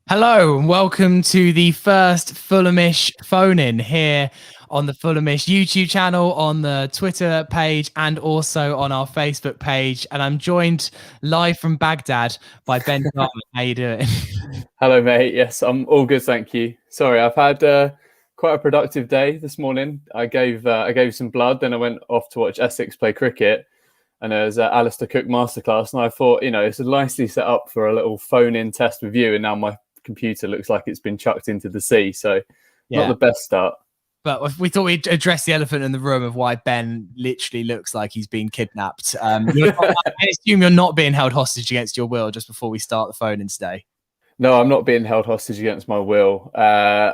Hello and welcome to the first Fulhamish phone in here on the Fulhamish YouTube channel, on the Twitter page, and also on our Facebook page. And I'm joined live from Baghdad by Ben Carter. How you doing? Hello, mate. Yes, I'm all good, thank you. Sorry, I've had quite a productive day this morning. I gave some blood, then I went off to watch Essex play cricket, and there was Alistair Cook masterclass. And I thought, it's nicely set up for a little phone-in test with you. And now my computer looks like it's been chucked into the sea. So, not the best start. But we thought we'd address the elephant in the room of why Ben literally looks like he's been kidnapped. I assume you're not being held hostage against your will just before we start the phone in today. No, I'm not being held hostage against my will.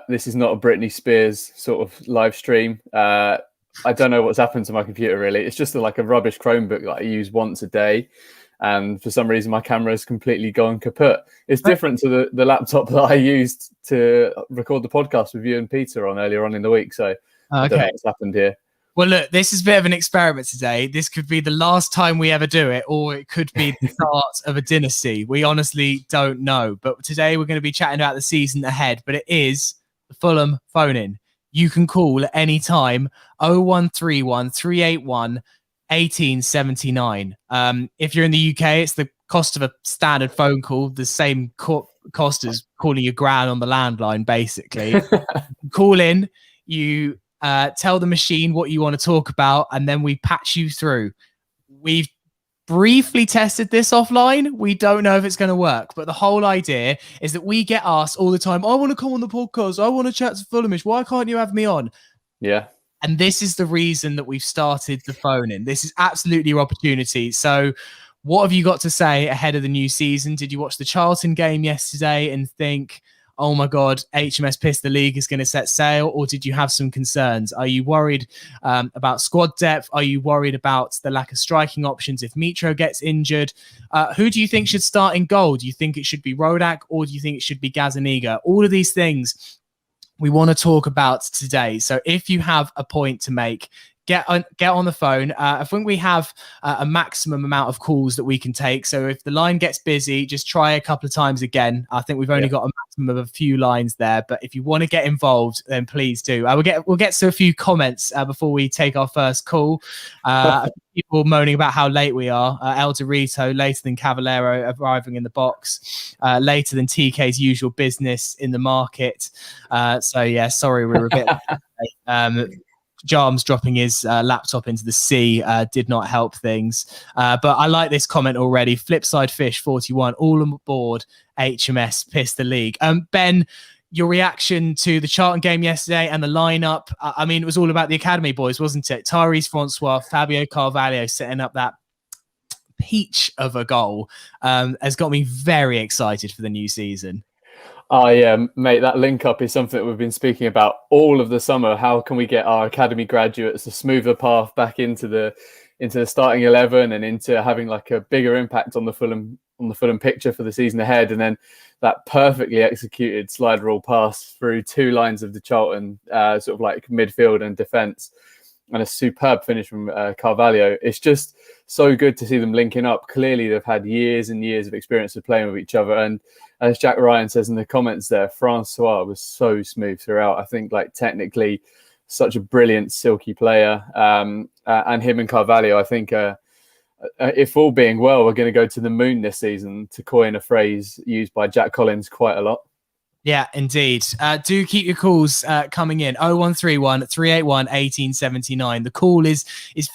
This is not a Britney Spears sort of live stream. I don't know what's happened to my computer, really. It's just like a rubbish Chromebook that I use once a day. And for some reason, my camera has completely gone kaput. It's different to the laptop that I used to record the podcast with you and Peter on earlier on in the week. So I don't know what's happened here. Well, look, this is a bit of an experiment today. This could be the last time we ever do it, or it could be the start of a dynasty. We honestly don't know. But today we're going to be chatting about the season ahead. But it is the Fulham phone in. You can call at any time 0131 381 1879. If you're in the UK, it's the cost of a standard phone call, the same cost as calling your gran on the landline, basically. Call in, you tell the machine what you want to talk about, and then we patch you through. We've briefly tested this offline. We don't know if it's going to work, but the whole idea is that we get asked all the time, I want to come on the podcast, I want to chat to Fulhamish, why can't you have me on? Yeah. And this is the reason that we've started the phone in. This is absolutely your opportunity. So what have you got to say ahead of the new season? Did you watch the Charlton game yesterday and think, oh my God, HMS Piss the League is going to set sail? Or did you have some concerns? Are you worried about squad depth? Are you worried about the lack of striking options if Mitro gets injured? Who do you think should start in goal? Do you think it should be Rodak, or do you think it should be Gazaniga? All of these things we want to talk about today. So if you have a point to make, get on the phone. I think we have a maximum amount of calls that we can take. So if the line gets busy, just try a couple of times again. I think we've only got a maximum of a few lines there, but if you want to get involved, then please do. We'll get to a few comments before we take our first call. People moaning about how late we are. El Dorito, later than Cavallero arriving in the box, later than TK's usual business in the market. So yeah, sorry, we're a bit Jarms dropping his laptop into the sea did not help things. But I like this comment already. Flipside Fish 41, all on board HMS Piss the League. Ben, your reaction to the Charlton game yesterday and the lineup, I mean, it was all about the academy boys, wasn't it? Tyrese Francois, Fabio Carvalho setting up that peach of a goal has got me very excited for the new season. Oh yeah, mate, that link up is something that we've been speaking about all of the summer. How can we get our academy graduates a smoother path back into the starting 11 and into having like a bigger impact on the Fulham picture for the season ahead? And then that perfectly executed slide rule pass through two lines of the Charlton sort of like midfield and defence, and a superb finish from Carvalho. It's just so good to see them linking up. Clearly, they've had years and years of experience of playing with each other. And as Jack Ryan says in the comments there, Francois was so smooth throughout. I think like technically such a brilliant, silky player. And him and Carvalho, I think if all being well, we're going to go to the moon this season, to coin a phrase used by Jack Collins quite a lot. Yeah, indeed. Do keep your calls coming in. 0131 381 1879. The call is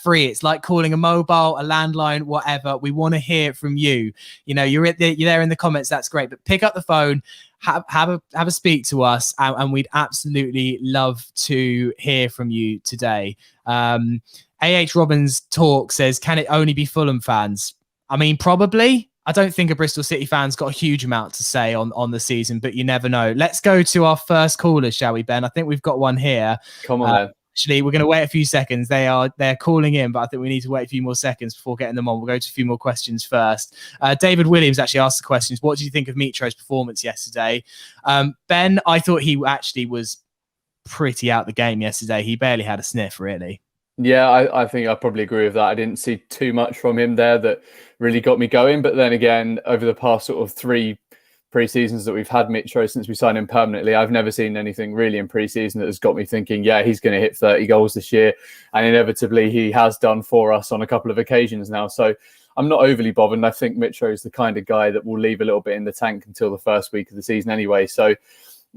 free. It's like calling a mobile, a landline, whatever. We want to hear from you. You know, you're there in the comments. That's great. But pick up the phone, have a speak to us, and we'd absolutely love to hear from you today. AH Robbins Talk says, can it only be Fulham fans? I mean, probably. I don't think a Bristol City fan's got a huge amount to say on the season, but you never know. Let's go to our first caller, shall we, Ben? I think we've got one here. Come on, man. Actually, we're going to wait a few seconds. They're calling in, but I think we need to wait a few more seconds before getting them on. We'll go to a few more questions first. David Williams actually asked the questions. What did you think of Mitro's performance yesterday? Ben, I thought he actually was pretty out the game yesterday. He barely had a sniff, really. Yeah, I think I probably agree with that. I didn't see too much from him there that really got me going. But then again, over the past sort of three pre-seasons that we've had Mitro since we signed him permanently, I've never seen anything really in pre-season that has got me thinking, yeah, he's going to hit 30 goals this year. And inevitably he has done for us on a couple of occasions now. So I'm not overly bothered. And I think Mitro is the kind of guy that will leave a little bit in the tank until the first week of the season anyway. So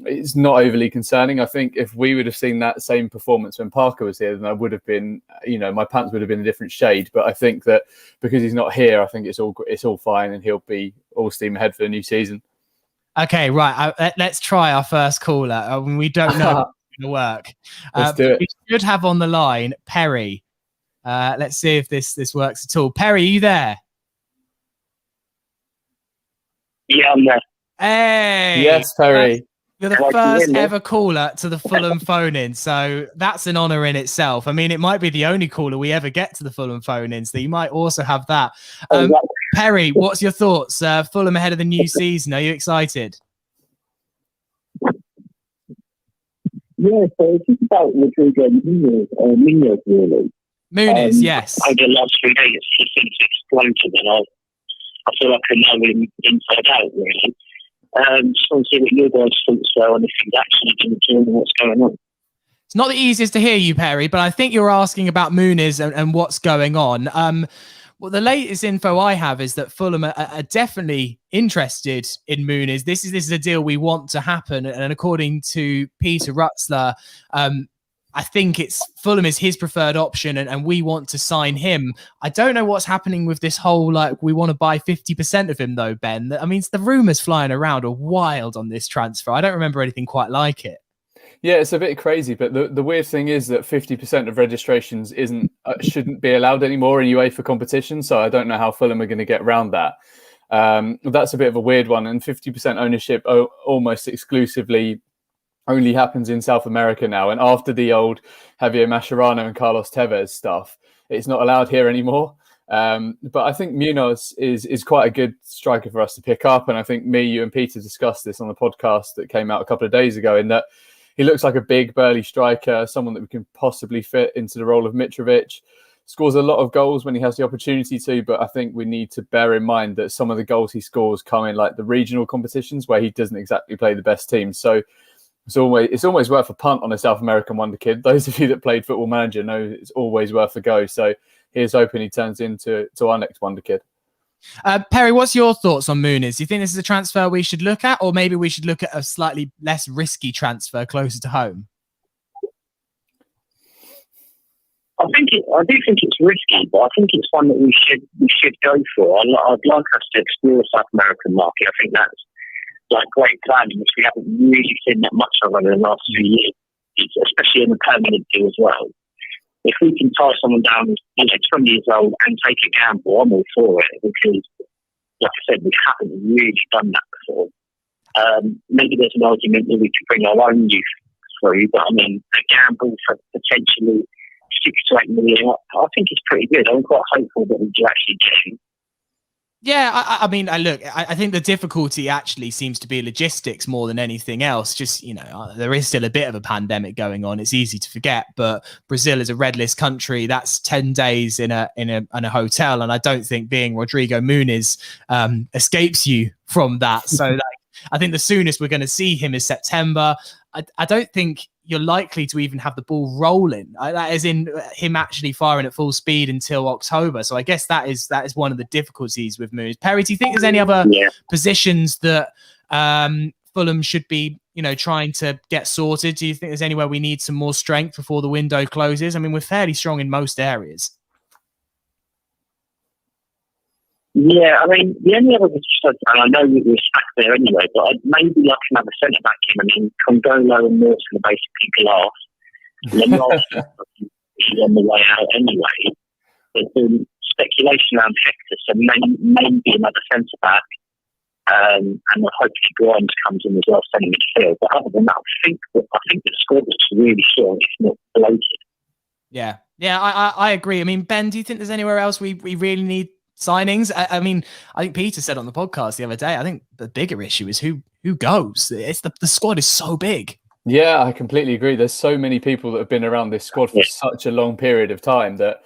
it's not overly concerning. I think if we would have seen that same performance when Parker was here, then I would have been, my pants would have been a different shade. But I think that because he's not here, I think it's all fine, and he'll be all steam ahead for the new season. Okay, right. Let's try our first caller. We don't know if it's going to work. Let's do it. We should have on the line Perry. Let's see if this works at all. Perry, are you there? Yeah, I'm there. Hey! Yes, Perry. You're the first ever caller to the Fulham Phone In, so that's an honour in itself. I mean, it might be the only caller we ever get to the Fulham Phone In, so you might also have that. Perry, what's your thoughts? Fulham ahead of the new season. Are you excited? Yeah, so it's just about Rodrigo Munoz, really. Munoz, yes. Over the last 3 days, he seems to explode, and I feel like I know him inside out, really. Just want to see what your guys' thoughts were on if he's actually going to join and what's going on. It's not the easiest to hear you, Perry, but I think you're asking about Munoz and what's going on. Well, the latest info I have is that Fulham are definitely interested in Munoz. This is a deal we want to happen, and according to Peter Rutzler, I think Fulham is his preferred option, and we want to sign him. I don't know what's happening with this whole, we want to buy 50% of him, though, Ben. I mean, the rumours flying around are wild on this transfer. I don't remember anything quite like it. Yeah, it's a bit crazy, but the weird thing is that 50% of registrations shouldn't be allowed anymore in UEFA competition, so I don't know how Fulham are going to get around that. That's a bit of a weird one, and 50% ownership almost exclusively only happens in South America now, and after the old Javier Mascherano and Carlos Tevez stuff, it's not allowed here anymore. But I think Munoz is quite a good striker for us to pick up, and I think you and Peter discussed this on the podcast that came out a couple of days ago, in that he looks like a big burly striker, someone that we can possibly fit into the role of Mitrovic. Scores a lot of goals when he has the opportunity to, but I think we need to bear in mind that some of the goals he scores come in the regional competitions where he doesn't exactly play the best teams. So it's always worth a punt on a South American wonder kid. Those of you that played Football Manager know it's always worth a go. So here's hoping he turns into our next wonder kid. Perry, what's your thoughts on Munoz? Do you think this is a transfer we should look at, or maybe we should look at a slightly less risky transfer closer to home? I do think it's risky, but I think it's one that we should go for. I'd like us to explore the South American market. I think that's great planning, which we haven't really seen that much of over the last few years, especially in the permanent deal as well. If we can tie someone down, 20 years old and take a gamble, I'm all for it, because, like I said, we haven't really done that before. Maybe there's an argument that we could bring our own youth through, but I mean, a gamble for potentially 6 to 8 million, I think it's pretty good. I'm quite hopeful that we do actually get him. Yeah, I mean, I think the difficulty actually seems to be logistics more than anything else. Just, there is still a bit of a pandemic going on. It's easy to forget, but Brazil is a red list country. That's 10 days in a hotel, and I don't think being Rodrigo Munoz escapes you from that. So, I think the soonest we're going to see him is September. I don't think you're likely to even have the ball rolling. That is in him actually firing at full speed until October. So I guess that is one of the difficulties with Munoz. Perry, do you think there's any other positions that Fulham should be, trying to get sorted? Do you think there's anywhere we need some more strength before the window closes? I mean, we're fairly strong in most areas. Yeah, I mean, the only other position, and I know we're stuck there anyway, but I'd maybe like another centre-back in. I mean, Congolo and Morton are basically glass. Lamar is on the way out anyway. There's been speculation around Hector, so maybe another centre-back. And hopefully Grimes comes in as well, centre midfield. But other than that, I think the squad is really strong, if not bloated. Yeah, I agree. I mean, Ben, do you think there's anywhere else we really need signings? I mean, I think Peter said on the podcast the other day, I think the bigger issue is who goes. It's the squad is so big. Yeah, I completely agree. There's so many people that have been around this squad for such a long period of time that,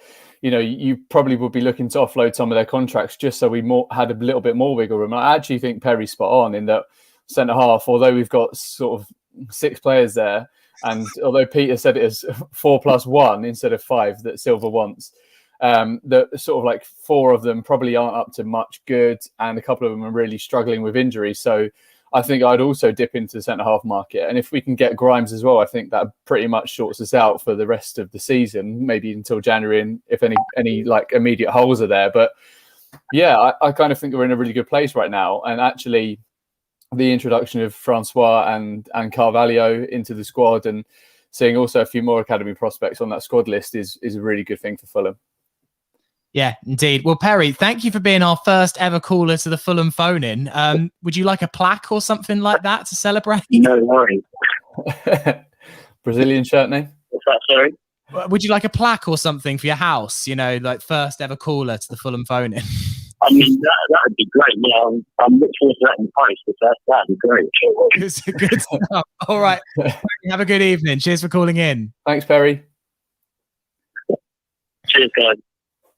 you probably would be looking to offload some of their contracts just so we had a little bit more wiggle room. I actually think Perry's spot on in that centre half, although we've got sort of 6 players there, and although Peter said it as 4+1 instead of 5 that Silva wants, that sort of like 4 of them probably aren't up to much good, and a couple of them are really struggling with injury. So I think I'd also dip into the centre half market, and if we can get Grimes as well, I think that pretty much sorts us out for the rest of the season, maybe until January, and if any like immediate holes are there. But yeah, I kind of think we're in a really good place right now, and actually the introduction of Francois and Carvalho into the squad, and seeing also a few more academy prospects on that squad list is a really good thing for Fulham. Yeah, indeed. Well, Perry, thank you for being our first ever caller to the Fulham Phone In. Would you like a plaque or something like that to celebrate? No worries. Brazilian shirt name? What's that, sorry? Would you like a plaque or something for your house? Like first ever caller to the Fulham Phone In. I mean, that would be great. Yeah, I'm looking forward to that in the post. That'd be great. Good stuff. All right. Have a good evening. Cheers for calling in. Thanks, Perry. Cheers, guys.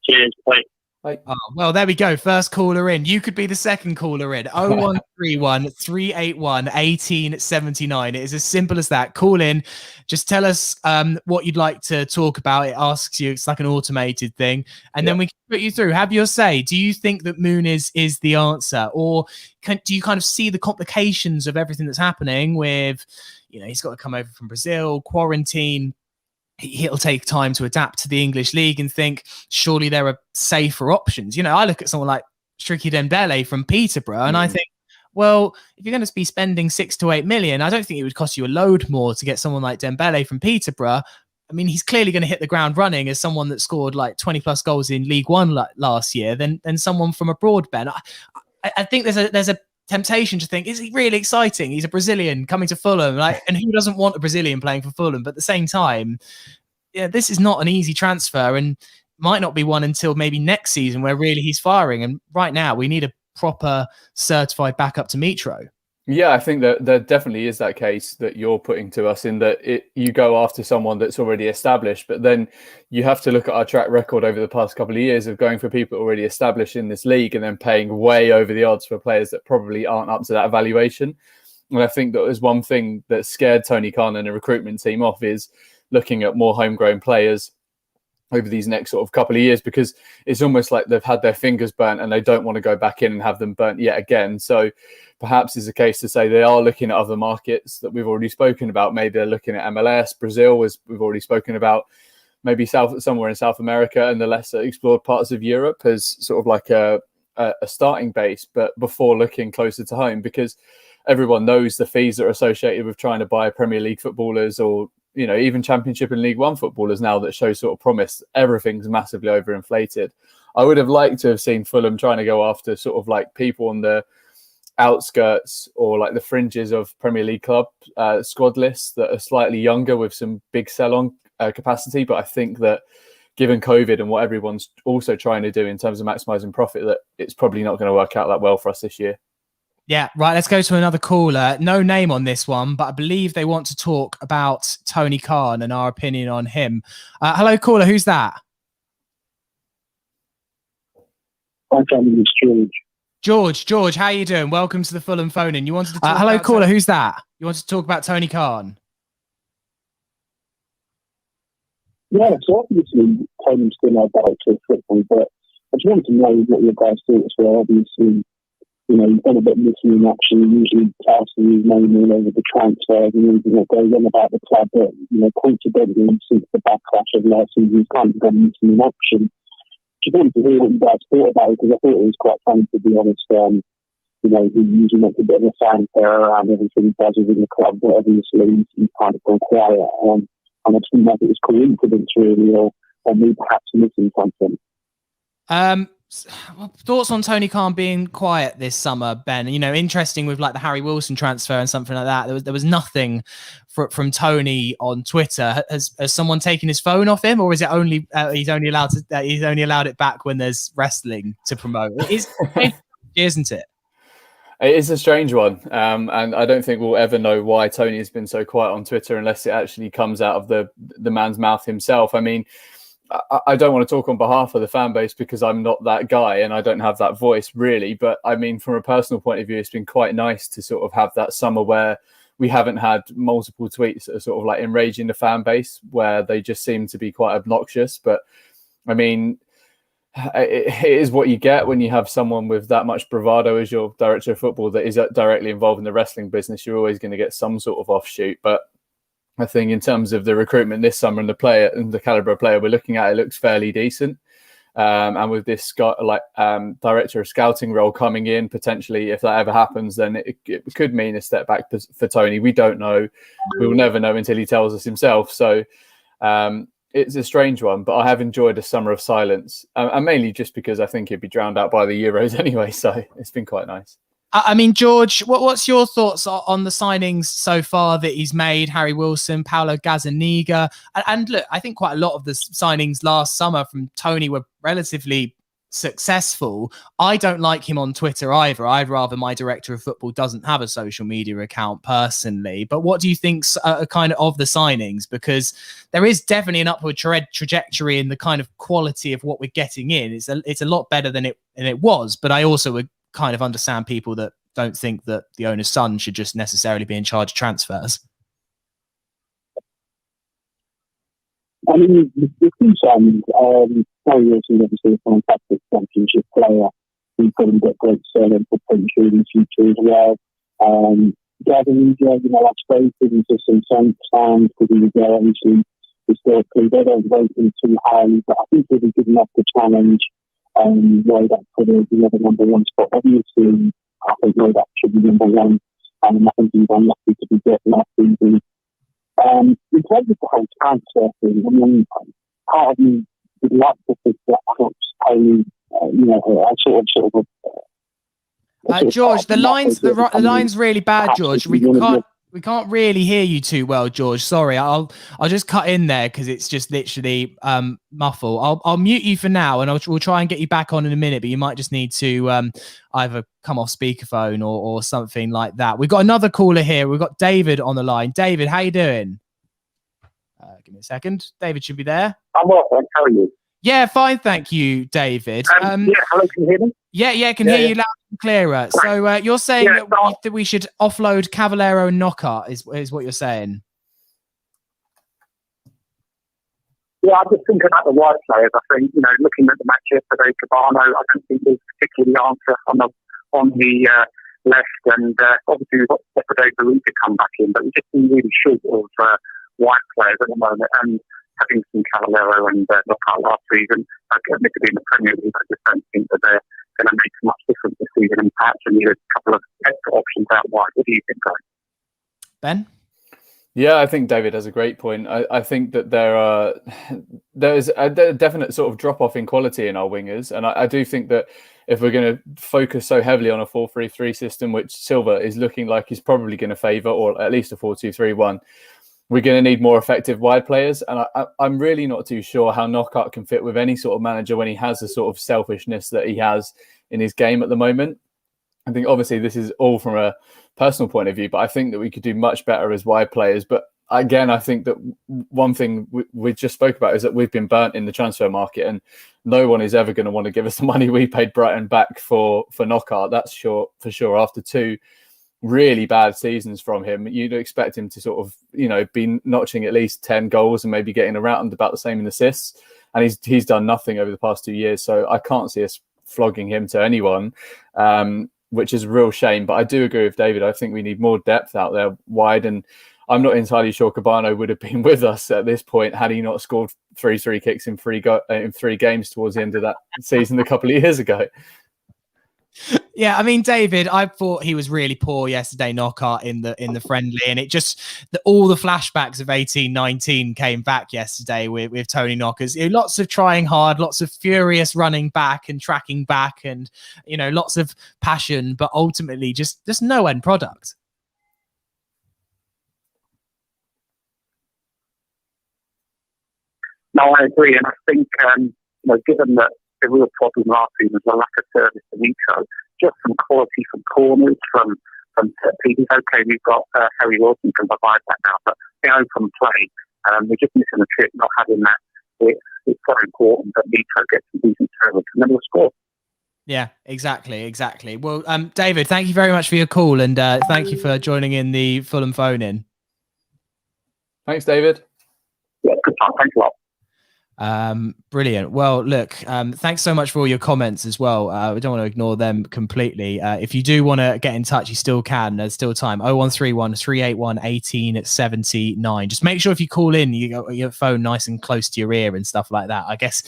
Cheers. Bye. Oh, well, there we go. First caller in. You could be the second caller in. 0131 381 1879. It is as simple as that. Call in. Just tell us what you'd like to talk about. It asks you. It's like an automated thing. And then we can put you through. Have your say. Do you think that Muniz is the answer? Or do you kind of see the complications of everything that's happening with, he's got to come over from Brazil, quarantine. He'll take time to adapt to the English league and think, surely there are safer options. I look at someone like Seri Dembele from Peterborough and I think, well, if you're going to be spending 6 to 8 million, I don't think it would cost you a load more to get someone like Dembele from Peterborough. I mean, he's clearly going to hit the ground running as someone that scored like 20 plus goals in League One last year than someone from abroad, Ben. I think there's a temptation to think, is he really exciting? He's a Brazilian coming to Fulham, and who doesn't want a Brazilian playing for Fulham? But at the same time, this is not an easy transfer and might not be one until maybe next season where really he's firing. And right now we need a proper certified backup to Mitro. Yeah, I think that there definitely is that case that you're putting to us in that you go after someone that's already established, but then you have to look at our track record over the past couple of years of going for people already established in this league and then paying way over the odds for players that probably aren't up to that evaluation. And I think that was one thing that scared Tony Khan and the recruitment team off is looking at more homegrown players over these next sort of couple of years, because it's almost like they've had their fingers burnt and they don't want to go back in and have them burnt yet again. So perhaps it's a case to say they are looking at other markets that we've already spoken about. Maybe they're looking at MLS, Brazil, as we've already spoken about, maybe somewhere in South America and the lesser explored parts of Europe as sort of like a starting base, but before looking closer to home, because everyone knows the fees that are associated with trying to buy Premier League footballers or even Championship and League One footballers now that show sort of promise. Everything's massively overinflated. I would have liked to have seen Fulham trying to go after sort of like people on the outskirts or like the fringes of Premier League club squad lists that are slightly younger with some big sell-on capacity. But I think that given COVID and what everyone's also trying to do in terms of maximising profit, that it's probably not going to work out that well for us this year. Yeah, right. Let's go to another caller. No name on this one, but I believe they want to talk about Tony Khan and our opinion on him. Hello, caller. Who's that? Hi, it's George. George, how are you doing? Welcome to the Fulham Phone In. You wanted to talk hello, caller. Who's that? You wanted to talk about Tony Khan? Yeah, so obviously Tony's still no director of football, but I just wanted to know what your guys' thoughts were. Obviously, you've got a bit missing in action. Usually Arsenal is known all over the transfers and everything that goes on about the club. But, coincidentally, since the backlash of last season, he's kind of gone missing in action. Just wanted to hear what you guys thought about it, because I thought it was quite funny, to be honest. He usually makes a bit of a fanfare around everything he does within the club, but obviously he's kind of gone quiet. And I just didn't know if it was coincidence, really, or me perhaps missing something. Thoughts on Tony Khan being quiet this summer, Ben? Interesting with like the Harry Wilson transfer and something like that. There was nothing from Tony on Twitter. Has someone taken his phone off him, or is it only he's only allowed it back when there's wrestling to promote? It is, isn't it? It is a strange one, and I don't think we'll ever know why Tony has been so quiet on Twitter unless it actually comes out of the man's mouth himself. I mean, I don't want to talk on behalf of the fan base because I'm not that guy and I don't have that voice really. But I mean, from a personal point of view, it's been quite nice to sort of have that summer where we haven't had multiple tweets that are sort of like enraging the fan base, where they just seem to be quite obnoxious. But I mean, it is what you get when you have someone with that much bravado as your director of football that is directly involved in the wrestling business. You're always going to get some sort of offshoot. But I think in terms of the recruitment this summer and the player and the caliber of player we're looking at, it looks fairly decent. And with this director of scouting role coming in, potentially, if that ever happens, then it could mean a step back for Tony. We don't know. We will never know until he tells us himself. So it's a strange one, but I have enjoyed a summer of silence, and mainly just because I think it'd be drowned out by the Euros anyway. So it's been quite nice. I mean, George, what's your thoughts on the signings so far that he's made? Harry Wilson, Paulo Gazzaniga. And look, I think quite a lot of the signings last summer from Tony were relatively successful. I don't like him on Twitter either. I'd rather my director of football doesn't have a social media account personally. But what do you think's kind of the signings? Because there is definitely an upward trajectory in the kind of quality of what we're getting in. It's a lot better than it was. But I also would kind of understand people that don't think that the owner's son should just necessarily be in charge of transfers. I mean, the two sons, Harry Wilson obviously a fantastic championship player. He's going to get great selling potential in the future as well. Gavin, I've spoken to some fans because he was there obviously historically. They don't rate him too highly, but I think he'll be good enough to challenge Rodak for the other number one spot. Obviously, I think Rodak should be number one, and I think he's unlucky to be get last season. In terms of the whole transfer thing, I mean, part of me would like to think that helps Tony, George, the line's really bad, George. We can't really hear you too well, George. Sorry, I'll just cut in there because it's just literally muffle. I'll mute you for now, and we'll try and get you back on in a minute. But you might just need to either come off speakerphone or something like that. We've got another caller here. We've got David on the line. David, how you doing? Give me a second. David should be there. I'm well, thanks. How are you? Yeah, fine, thank you, David. Hello, can you hear me? Yeah, can hear you loud and clearer. So you're saying that we should offload Cavallero and Knockaert is what you're saying? Yeah, I'm just thinking about the wide players. I think, looking at the match yesterday, Cabano, I don't think there's particularly the answer on the left, and obviously we've got Sepulveda to come back in, but we've just been really short of wide players at the moment, and having seen Cavallero and Knockaert last season, admittedly in the Premier League, I just don't think that they're going to make much difference this season, and perhaps we need a couple of extra options out wide. What do you think, guys? Ben? Yeah, I think David has a great point. I think that there's a definite sort of drop-off in quality in our wingers, and I do think that if we're going to focus so heavily on a 4-3-3 system, which Silva is looking like he's probably going to favour, or at least a 4-2-3-1, we're going to need more effective wide players. And I'm really not too sure how Knockaert can fit with any sort of manager when he has the sort of selfishness that he has in his game at the moment. I think obviously this is all from a personal point of view, but I think that we could do much better as wide players. But again, I think that one thing we just spoke about is that we've been burnt in the transfer market, and no one is ever going to want to give us the money we paid Brighton back for Knockaert. That's for sure. After two really bad seasons from him, you'd expect him to sort of, be notching at least 10 goals and maybe getting around about the same in assists. And he's done nothing over the past 2 years. So I can't see us flogging him to anyone, which is a real shame. But I do agree with David. I think we need more depth out there wide. And I'm not entirely sure Cabano would have been with us at this point had he not scored 3 kicks in 3 games towards the end of that season a couple of years ago. Yeah, I mean, David, I thought he was really poor yesterday, Knockaert, in the friendly, and it just all the flashbacks of 18-19 came back yesterday with Tony Knockaert. Lots of trying hard, lots of furious running back and tracking back, and lots of passion, but ultimately just no end product. No, I agree, and I think given that the real problem last season was the lack of service to Mitrovic, just some quality from corners, from set pieces. Okay, we've got Harry Wilson can provide that now, but the open play, we're just missing a trick, not having that. it's so important that Nito gets a decent turnover and then we'll score. Yeah, exactly. Well, David, thank you very much for your call, and thank you for joining in the Fulham Phone In. Thanks, David. Yeah, good time. Thanks a lot. Brilliant. Well, look, thanks so much for all your comments as well. We don't want to ignore them completely. If you do want to get in touch, you still can. There's still time. 0131 381 1879. Just make sure if you call in, you got your phone nice and close to your ear and stuff like that. I guess,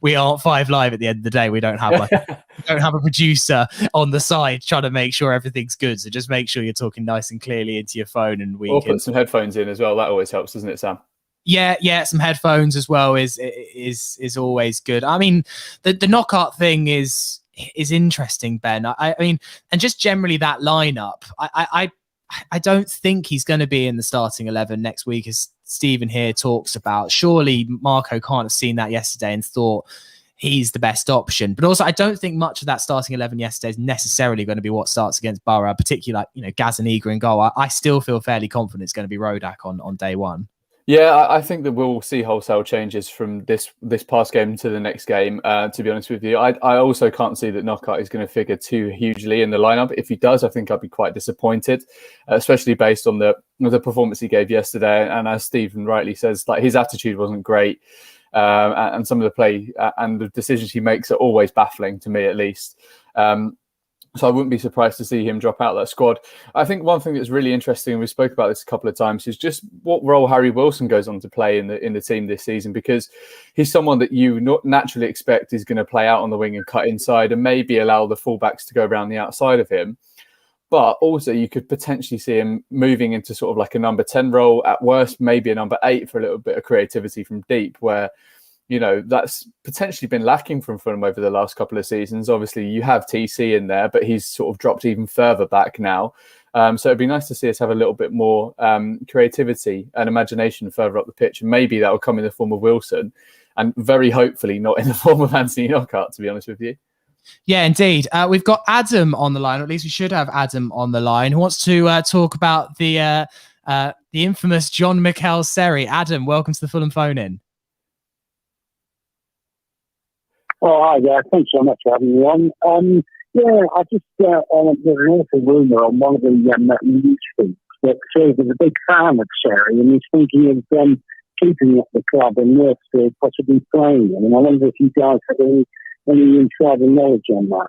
we aren't 5 Live at the end of the day. We don't have a producer on the side trying to make sure everything's good. So just make sure you're talking nice and clearly into your phone, and we can put some headphones in as well. That always helps, doesn't it, Sam? Yeah, some headphones as well is always good. I mean, the Knockaert thing is interesting, Ben. I mean, and just generally that lineup, I don't think he's going to be in the starting 11 next week, as Stephen here talks about. Surely Marco can't have seen that yesterday and thought he's the best option. But also, I don't think much of that starting 11 yesterday is necessarily going to be what starts against Borough, particularly Gazaniga in goal. I still feel fairly confident it's going to be Rodak on day one. Yeah, I think that we'll see wholesale changes from this past game to the next game, to be honest with you. I also can't see that Knockaert is going to figure too hugely in the lineup. If he does, I think I'd be quite disappointed, especially based on the performance he gave yesterday. And as Stephen rightly says, like, his attitude wasn't great, and some of the play and the decisions he makes are always baffling to me, at least. So I wouldn't be surprised to see him drop out of that squad. I think one thing that's really interesting, and we spoke about this a couple of times, is just what role Harry Wilson goes on to play in the team this season, because he's someone that you not naturally expect is going to play out on the wing and cut inside and maybe allow the fullbacks to go around the outside of him. But also you could potentially see him moving into sort of like a number 10 role, at worst, maybe a number 8 for a little bit of creativity from deep, where that's potentially been lacking from Fulham over the last couple of seasons. Obviously, you have TC in there, but he's sort of dropped even further back now. So it'd be nice to see us have a little bit more creativity and imagination further up the pitch. And maybe that will come in the form of Wilson, and very hopefully not in the form of Anthony Knockaert, to be honest with you. Yeah, indeed. We've got Adam on the line, or at least we should have Adam on the line, who wants to talk about the infamous John Michaël Seri. Adam, welcome to the Fulham Phone In. Oh, hi there. Thanks so much for having me on. I just, there's an awful rumour on one of the news feeds that says he's a big fan of Seri, and he's thinking of keeping at the club and worse, possibly playing him. And I wonder if you guys have any insider knowledge on that.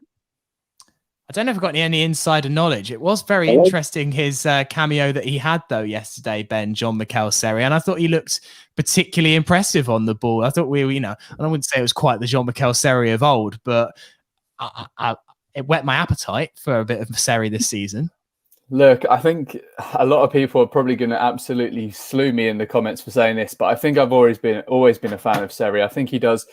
I don't know if I've got any insider knowledge. It was very interesting, his cameo that he had, though, yesterday, Ben, John Michaël Seri. And I thought he looked particularly impressive on the ball. I thought I wouldn't say it was quite the John Michaël Seri of old, but it whet my appetite for a bit of Seri this season. Look, I think a lot of people are probably going to absolutely slew me in the comments for saying this, but I think I've always been a fan of Seri. I think he does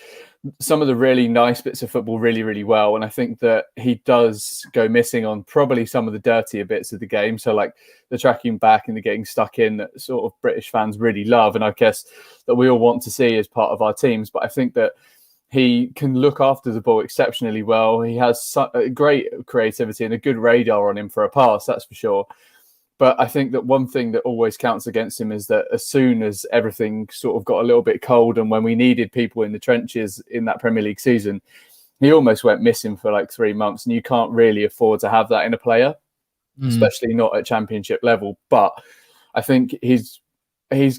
some of the really nice bits of football really, really well. And I think that he does go missing on probably some of the dirtier bits of the game. So like the tracking back and the getting stuck in that sort of British fans really love. And I guess that we all want to see as part of our teams. But I think that he can look after the ball exceptionally well. He has a great creativity and a good radar on him for a pass, that's for sure. But I think that one thing that always counts against him is that as soon as everything sort of got a little bit cold and when we needed people in the trenches in that Premier League season, he almost went missing for like 3 months. And you can't really afford to have that in a player, especially not at championship level. But I think his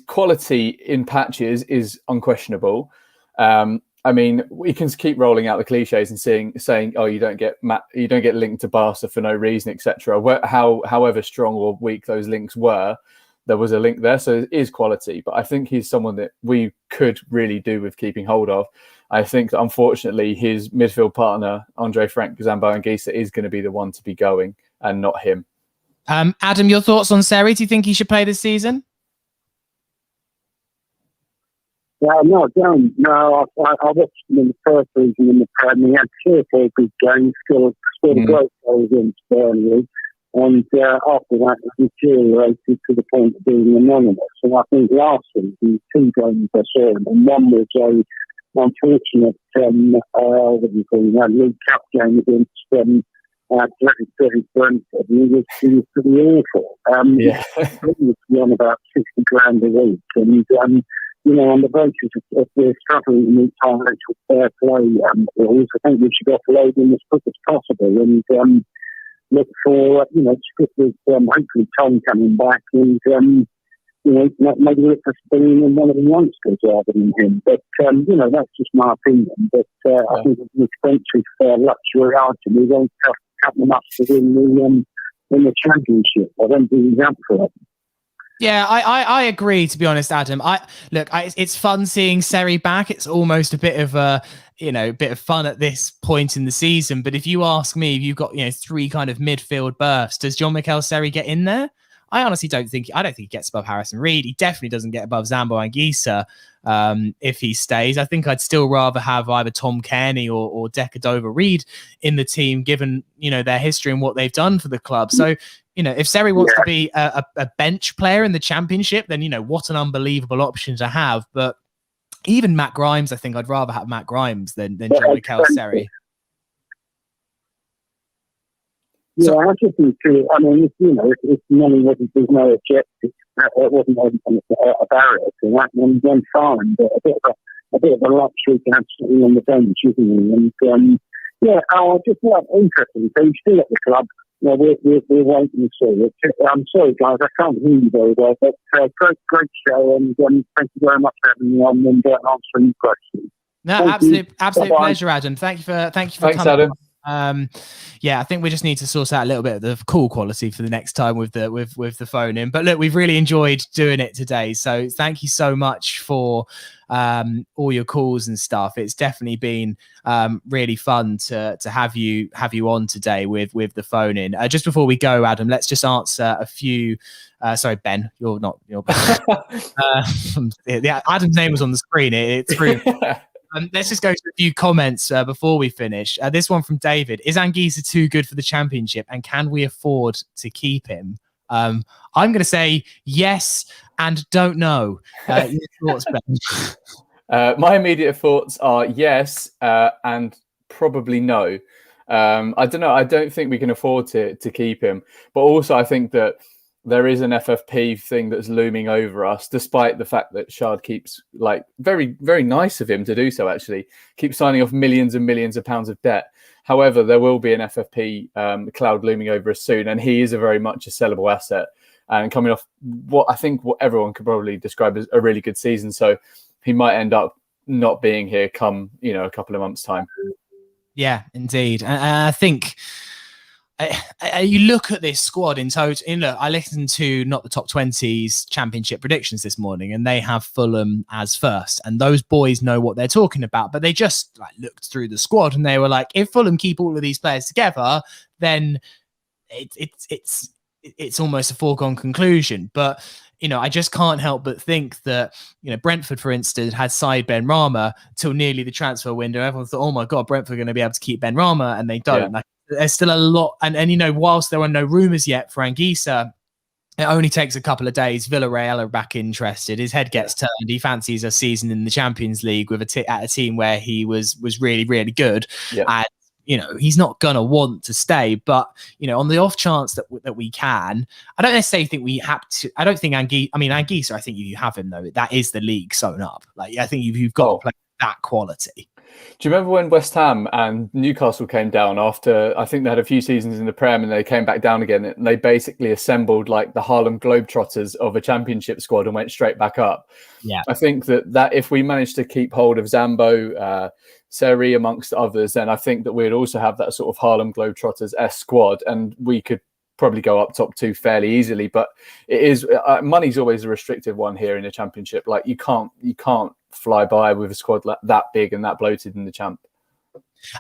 quality in patches is unquestionable. I mean, we can keep rolling out the cliches and saying, "Oh, you don't get linked to Barca for no reason, etc." However strong or weak those links were, there was a link there, so it is quality. But I think he's someone that we could really do with keeping hold of. I think that unfortunately his midfield partner Andre Frank Zambo-Anguissa is going to be the one to be going, and not him. Adam, your thoughts on Seri? Do you think he should play this season? No, I don't. No, I watched him in the first season in the Premier. He had 2 or 4 good games, scored a great goals against Burnley, and after that he deteriorated to the point of being anonymous. And I think last season, 2 games I saw him, and one was a unfortunate League Cup game against Brentford. He was pretty awful. He was on about 60 grand a week, and on the basis of the struggling to meet financial fair play rules, I think we should offload them as quick as possible and look for, stick with hopefully Tom coming back and, maybe look for bringing in one of the youngsters rather than him. But, that's just my opinion. But I think it's an expensive luxury item. We won't cut them up to win the championship. I don't think he's up for it. Yeah, I agree, to be honest, Adam. It's fun seeing Seri back. It's almost a bit of a, bit of fun at this point in the season. But if you ask me, if you've got, three kind of midfield berths, does Michaël Seri get in there? I honestly don't think he gets above Harrison Reed. He definitely doesn't get above Zambo Anguissa if he stays. I think I'd still rather have either Tom Cairney or Decadova Reed in the team, given, their history and what they've done for the club. So, if Seri wants to be a bench player in the championship, then, what an unbelievable option to have. But even Matt Grimes, I think I'd rather have Matt Grimes than Michaël Seri. Yeah, I just think too. I mean, if money wasn't, there's no objective, it wasn't a barrier to that, then fine. But a bit of a luxury to have sitting on the bench, isn't it? And just interesting. So he's still at the club. We're waiting to see. I'm sorry, guys, I can't hear you very well, but great show, and thank you very much for having me on and answering questions. No, absolute pleasure, Adam. Thank you for Thanks, coming. Adam. I think we just need to sort out a little bit of the call quality for the next time with the phone in. But look, we've really enjoyed doing it today. So thank you so much for all your calls and stuff. It's definitely been really fun to have you on today with the phone in. Just before we go, Adam, let's just answer a few. Sorry, Ben, you're Ben. Adam's name was on the screen. It's through. Let's just go to a few comments before we finish. This one from David. Is Anguissa too good for the championship, and can we afford to keep him? I'm going to say yes and don't know. Your thoughts, Ben? My immediate thoughts are yes and probably no. I don't know. I don't think we can afford to keep him. But also I think that there is an FFP thing that's looming over us, despite the fact that Shard keeps, very, very nice of him to do so, actually, keeps signing off millions and millions of pounds of debt. However, there will be an FFP cloud looming over us soon, and he is very much a sellable asset. And coming off what everyone could probably describe as a really good season. So he might end up not being here come, a couple of months' time. Yeah, indeed. And I think... you look at this squad in total. Look, I listened to Not the Top 20's championship predictions this morning, and they have Fulham as first. And those boys know what they're talking about. But they just looked through the squad and they were like, if Fulham keep all of these players together, then it's almost a foregone conclusion. But I just can't help but think that, Brentford, for instance, had signed Ben Rama till nearly the transfer window. Everyone thought, oh my God, Brentford are going to be able to keep Ben Rama, and they don't. Yeah. There's still a lot. And whilst there are no rumours yet for Anguissa, it only takes a couple of days. Villarreal are back interested. His head gets turned. He fancies a season in the Champions League with at a team where he was really, really good. Yeah. And, he's not going to want to stay. But, on the off chance that we can, I don't necessarily think we have to. I don't think Anguissa, I think if you have him, though, that is the league sewn up. I think you've got to play that quality. Do you remember when West Ham and Newcastle came down after, I think they had a few seasons in the Prem and they came back down again, and they basically assembled the Harlem Globetrotters of a championship squad and went straight back up? Yeah. I think that if we managed to keep hold of Zambo, Seri amongst others, then I think that we'd also have that sort of Harlem Globetrotters-esque squad, and we could probably go up top two fairly easily. But it is money's always a restrictive one here in the championship. You can't fly by with a squad that big and that bloated in the champ.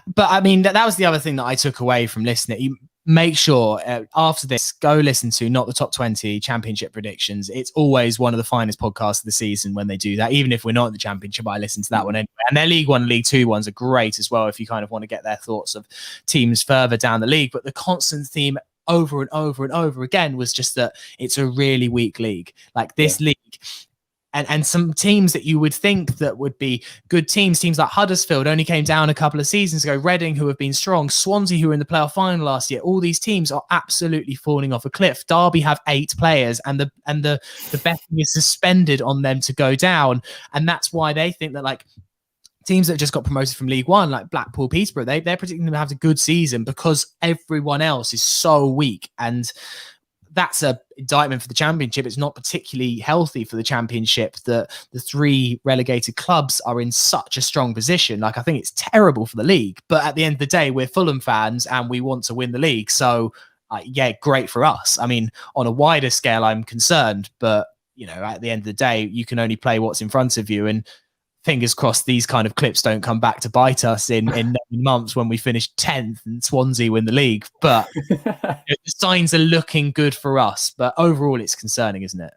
But that was the other thing that I took away from listening. You make sure after this, go listen to Not the Top 20 championship predictions. It's always one of the finest podcasts of the season when they do that. Even if we're not in the championship, I listen to that one anyway. And their League One, League Two ones are great as well, if you kind of want to get their thoughts of teams further down the league. But the constant theme over and over and over again was just that it's a really weak league. This league, and some teams that you would think that would be good teams like Huddersfield only came down a couple of seasons ago, Reading, who have been strong, Swansea, who were in the playoff final last year. All these teams are absolutely falling off a cliff. Derby have 8 players, and the betting is suspended on them to go down, and that's why they think that like teams that just got promoted from League One, like Blackpool, Peterborough, they're predicting them to have a good season because everyone else is so weak. And that's a indictment for the Championship. It's not particularly healthy for the Championship that the 3 relegated clubs are in such a strong position. Like, I think it's terrible for the league. But at the end of the day, we're Fulham fans and we want to win the league. So, yeah, great for us. I mean, on a wider scale, I'm concerned. But, you know, at the end of the day, you can only play what's in front of you. And fingers crossed these kind of clips don't come back to bite us in 9 months when we finish 10th and Swansea win the league. But you know, the signs are looking good for us. But overall, it's concerning, isn't it?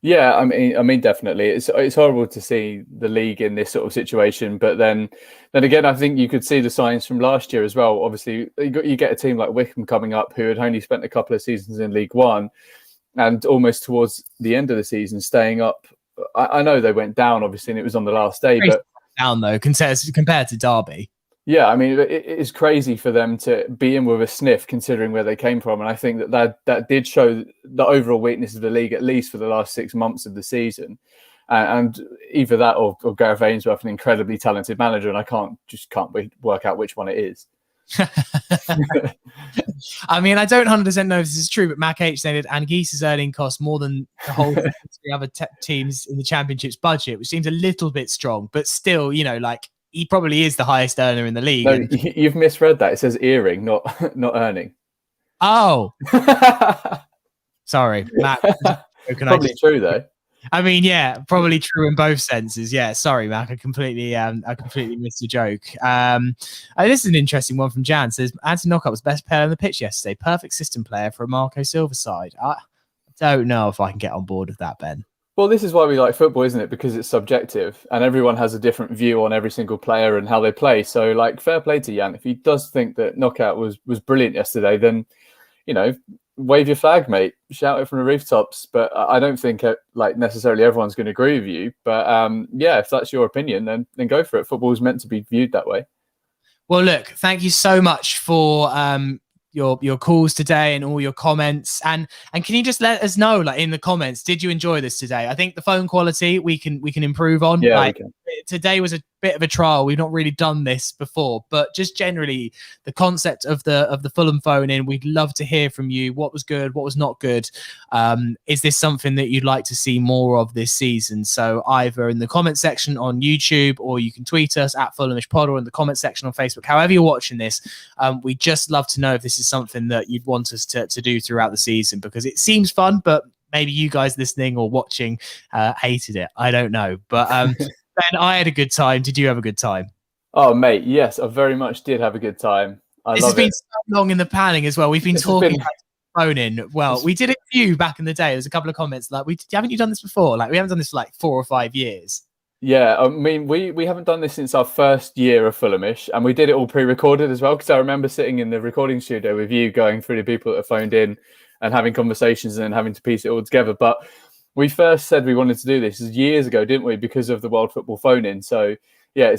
Yeah, I mean, definitely. It's horrible to see the league in this sort of situation. But then again, I think you could see the signs from last year as well. Obviously, you get a team like Wycombe coming up who had only spent a couple of seasons in League One and almost towards the end of the season staying up. I know they went down, obviously, and it was on the last day. But down, though, compared to Derby. Yeah, I mean, it is crazy for them to be in with a sniff, considering where they came from. And I think that did show the overall weakness of the league, at least for the last 6 months of the season. And either that or Gareth Ainsworth, an incredibly talented manager, and I can't work out which one it is. I mean, I don't 100% know if this is true, but Mac H said Anguissa's earning cost more than the whole the other teams in the Championship's budget, which seems a little bit strong, but still, you know, like he probably is the highest earner in the league. No, you've misread that. It says earring, not earning. Oh, sorry, Mac. Probably true though. I mean, yeah, probably true in both senses. Yeah, sorry, Mac. I completely missed your joke. This is an interesting one from Jan. It says Anthony Knockaert was best player on the pitch yesterday. Perfect system player for a Marco Silva side. I don't know if I can get on board with that, Ben. Well, this is why we like football, isn't it? Because it's subjective and everyone has a different view on every single player and how they play. So, like, fair play to Jan. If he does think that Knockaert was brilliant yesterday, then, you know, wave your flag, mate. Shout it from the rooftops. But I don't think like necessarily everyone's going to agree with you. But yeah, if that's your opinion, then go for it. Football is meant to be viewed that way. Well, look, thank you so much for your calls today and all your comments. And can you just let us know, like, in the comments, did you enjoy this today? I think the phone quality we can improve on. Yeah, like, today was a bit of a trial. We've not really done this before, but just generally the concept of the Fulham phone in, we'd love to hear from you. What was good? What was not good? Is this something that you'd like to see more of this season? So either in the comment section on YouTube, or you can tweet us at Fulhamish Pod, or in the comment section on Facebook. However you're watching this, we just love to know if this is something that you'd want us to do throughout the season, because it seems fun, but maybe you guys listening or watching hated it. I don't know, but Ben, I had a good time. Did you have a good time? Oh, mate, yes, I very much did have a good time. This has been so long in the planning as well. We've been talking about phone in. Well, we did a few back in the day. There's a couple of comments like, haven't you done this before? Like, we haven't done this for like 4 or 5 years. Yeah, I mean, we haven't done this since our first year of Fulhamish, and we did it all pre-recorded as well, because I remember sitting in the recording studio with you, going through the people that have phoned in and having conversations and then having to piece it all together. But we first said we wanted to do this years ago, didn't we? Because of the World Football Phone In. So yeah,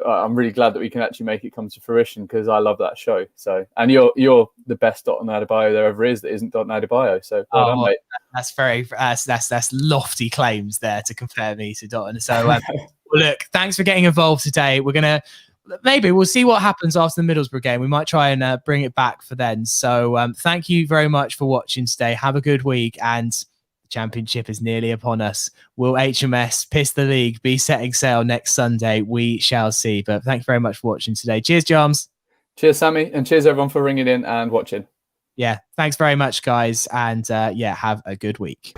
I'm really glad that we can actually make it come to fruition, because I love that show. So, and you're the best Dotun Adebayo there ever is that isn't Dotun Adebayo. So well done, mate. That's that's lofty claims there to compare me to Dotun. So well, look, thanks for getting involved today. Maybe we'll see what happens after the Middlesbrough game. We might try and bring it back for then. So thank you very much for watching today. Have a good week, and Championship is nearly upon us. Will HMS piss the league be setting sail next Sunday? We shall see. But thank you very much for watching today. Cheers, Jarms. Cheers, Sammy, and cheers everyone for ringing in and watching. Yeah, thanks very much, guys, and yeah, have a good week.